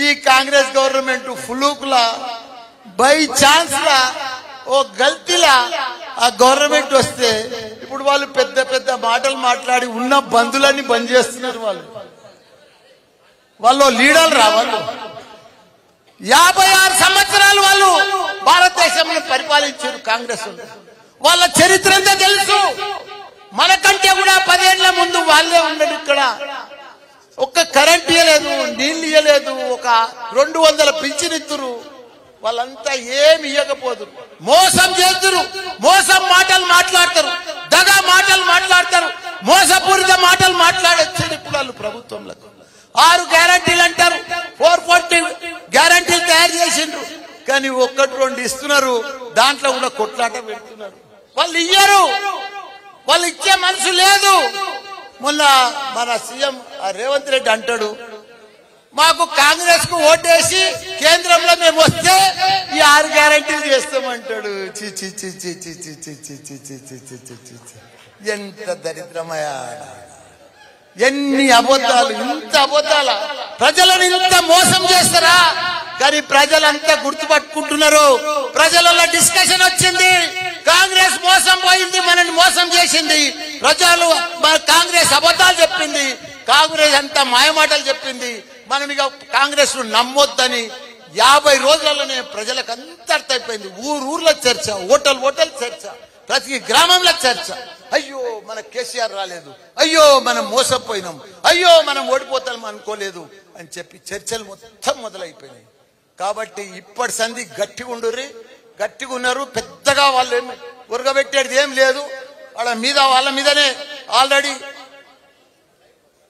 ఈ Congress government ఫ్లూక్లా by chance లా ఓ గల్తీలా ఆ government వస్తే ఇప్పుడు వాళ్ళు పెద్ద పెద్ద మాటలు మాట్లాడి ఉన్న బంధులన్నీ బంద్ చేస్తున్నారు. వాళ్ళు లీడర్లు రావాలి. 56 సంవత్సరాలు వాళ్ళు భారతదేశంలో పరిపాలించారు కాంగ్రెస్. వాళ్ళ చరిత్ర అంతా తెలుసు. మనకంటే కూడా 10 ఏళ్ల ముందు వాళ్ళే ఉండడు. ఇక్కడ ఒక్క కరెంట్ ఇయ్యలేదు, నీళ్లు ఇయ్యలేదు, ఒక 200 పింఛనిత్తురు. వాళ్ళంతా ఏమి ఇయ్యకపోదు, మోసం చేస్తురు, మోసం మాటలు మాట్లాడతారు, దగా మాటలు మాట్లాడతారు, మోసపూరిత మాటలు మాట్లాడొచ్చారు. ఇప్పుడు వాళ్ళు ప్రభుత్వంలో 6 గ్యారంటీలు అంటారు, 440 గ్యారంటీలు తయారు చేసిండ్రు. కానీ 1-2 ఇస్తున్నారు, దాంట్లో కూడా కొట్లాట పెడుతున్నారు. వాళ్ళు ఇయ్యరు, వాళ్ళు ఇచ్చే మనసు లేదు. మొన్న మన సీఎం రేవంత్ రెడ్డి అంటాడు, మాకు కాంగ్రెస్ కు ఓటేసి కేంద్రంలో మేము వస్తే ఈ 6 గ్యారంటీలు చేస్తామంటాడు. ఎంత దరిద్రమయా, ఎన్ని అబద్ధాలు, ఇంత అబద్ధాల ప్రజలను ఇంత మోసం చేస్తారా? కానీ ప్రజలంతా గుర్తుపట్టుకుంటున్నారు. ప్రజలలో డిస్కషన్ వచ్చింది, కాంగ్రెస్ మోసం పోయింది, మనల్ని మోసం చేసింది. ప్రజలు కాంగ్రెస్ అబద్ధాలు చెప్పింది, కాంగ్రెస్ అంతా మాయమాటలు చెప్పింది, మనం ఇక కాంగ్రెస్ ను నమ్మొద్దని 50 రోజులలోనే ప్రజలకు అంత అర్థమైపోయింది. ఊర్లో చర్చ, ఓటల్ చర్చ, ప్రతి గ్రామంలో చర్చ. అయ్యో మన కేసీఆర్ రాలేదు, అయ్యో మనం మోసపోయినాం, అయ్యో మనం ఓడిపోతాం అనుకోలేదు అని చెప్పి చర్చలు మొత్తం మొదలైపోయినాయి. కాబట్టి ఇప్పటి సంధి గట్టిగా ఉండుర్రి, గట్టిగా ఉన్నారు. పెద్దగా వాళ్ళు ఏమి ఉరగబెట్టేది ఏం లేదు. వాళ్ళ మీదనే ఆల్రెడీ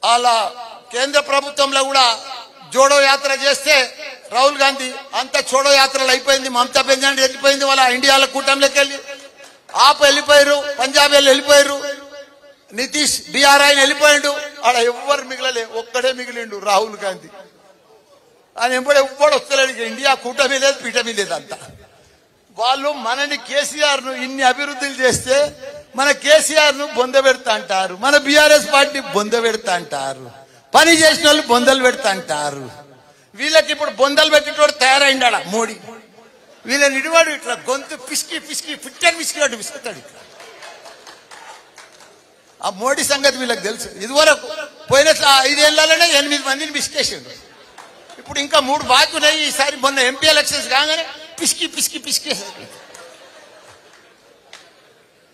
వాళ్ళ కేంద్ర ప్రభుత్వంలో కూడా జోడో యాత్ర చేస్తే రాహుల్ గాంధీ అంత చోడో యాత్రలు అయిపోయింది. మమతా బెనర్జీ వెళ్ళిపోయింది, వాళ్ళ ఇండియాలో కూటమిలోకి వెళ్ళి ఆప్ వెళ్ళిపోయారు, పంజాబ్ వెళ్ళిపోయారు, నితీష్ బీఆర్ ఆయన వెళ్ళిపోయాడు. ఆడ ఎవ్వరు మిగలలే, ఒక్కడే మిగిలిండు రాహుల్ గాంధీ. ఆయన ఎవ్వడు వస్తలేడు. ఇండియా కూటమి లేదు, పీఠమి లేదు. అంతా వాళ్ళు మనని కేసీఆర్ ను ఇన్ని అభివృద్ధులు చేస్తే మన కేసీఆర్ ను బొంద పెడతా అంటారు, మన బీఆర్ఎస్ పార్టీ బొంద పెడతా అంటారు, పని చేసిన వాళ్ళు బొందలు పెడతా అంటారు. వీళ్ళకి ఇప్పుడు బొందలు పెట్టేటోడు తయారైండా మోడీ. వీళ్ళని ఇడివాడు ఇట్లా గొంతు పిసికి పిట్టని పిసికినట్టు పిసుకుతాడు. ఇట్లా ఆ మోడీ సంగతి వీళ్ళకి తెలుసు. ఇదివరకు పోయిన 5 ఏళ్లలోనే 8 మందిని పిసికేసిండు. ఇప్పుడు ఇంకా 3 బాకీ ఉన్నాయి. ఈసారి మొన్న ఎంపీ ఎలక్షన్స్ కాగానే పిసికి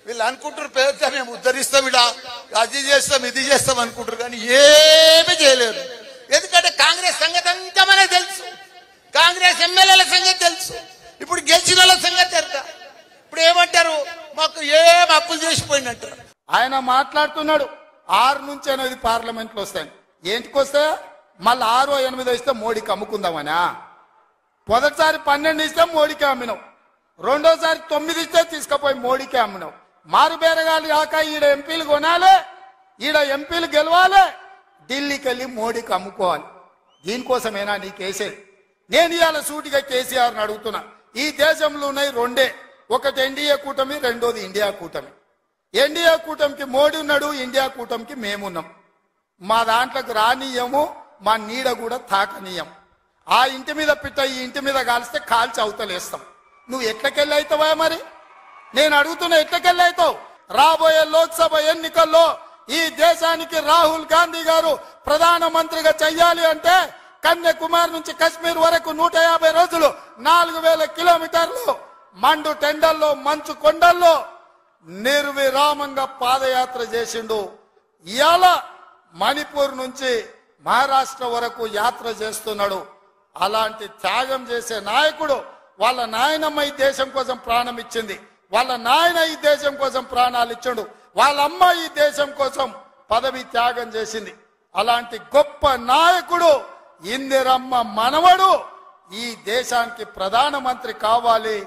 వీళ్ళు అనుకుంటారు పేద మేము ఉద్ధరిస్తాం, ఇలా అది చేస్తాం ఇది చేస్తాం అనుకుంటారు. కానీ ఏమీ చేయలేరు. ఎందుకంటే కాంగ్రెస్ సంగతి అంతా మనకు తెలుసు, కాంగ్రెస్ ఎమ్మెల్యేల సంగతి తెలుసు, ఇప్పుడు గెలిచిన వాళ్ళ సంగతి తెలుసు. ఇప్పుడు ఏమంటారు, మాకు ఏం అప్పులు చేసిపోయిందంటారు. ఆయన మాట్లాడుతున్నాడు 6 నుంచి 8 పార్లమెంట్లు వస్తాయి. ఏంటికొస్తా మళ్ళీ 6 or 8 ఇస్తే మోడీకి అమ్ముకుందామనా? మొదటిసారి 12 ఇస్తే మోడీకే అమ్మినావు, రెండోసారి 9 ఇస్తే తీసుకుపోయి మోడీకే అమ్మినావు. మారు బేరగాలు కాక ఈడ ఎంపీలు కొనాలి, ఈడ ఎంపీలు గెలవాలి, ఢిల్లీకి వెళ్ళి మోడీకి అమ్ముకోవాలి. దీనికోసమేనా నీకేసేది? నేను ఇవాళ సూటిగా కేసీఆర్ని అడుగుతున్నా. ఈ దేశంలో ఉన్నాయి 2, ఒకటి ఎన్డీఏ కూటమి, రెండోది ఇండియా కూటమి. ఎన్డీఏ కూటమికి మోడీ ఉన్నాడు, ఇండియా కూటమికి మేమున్నాం. మా దాంట్లోకి రానీయము, మా నీడ కూడా తాకనీయం. ఆ ఇంటి మీద పిట్ట ఈ ఇంటి మీద కాలిస్తే కాల్చి అవతలేస్తాం. నువ్వు ఎట్లకెళ్ళి అవుతావా? మరి నేను అడుగుతున్నా, ఎట్లకెళ్ళి అవుతావు? రాబోయే లోక్సభ ఎన్నికల్లో ఈ దేశానికి రాహుల్ గాంధీ గారు ప్రధానమంత్రిగా చెయ్యాలి అంటే కన్యాకుమారి నుంచి కశ్మీర్ వరకు 150 రోజులు 4000 కిలోమీటర్లు మండు టెండల్లో మంచు కొండల్లో నిర్విరామంగా పాదయాత్ర చేసిండు. ఇవాళ మణిపూర్ నుంచి మహారాష్ట్ర వరకు యాత్ర చేస్తున్నాడు. అలాంటి త్యాగం చేసే నాయకుడు, వాళ్ళ నాయనమ్మ ఈ దేశం కోసం ప్రాణం ఇచ్చింది, వాళ్ళ నాయన ఈ దేశం కోసం ప్రాణాలు ఇచ్చాడు, వాళ్ళ అమ్మ ఈ దేశం కోసం పదవి త్యాగం చేసింది. అలాంటి గొప్ప నాయకుడు ఇందిరమ్మ మనవడు ఈ దేశానికి ప్రధానమంత్రి కావాలి.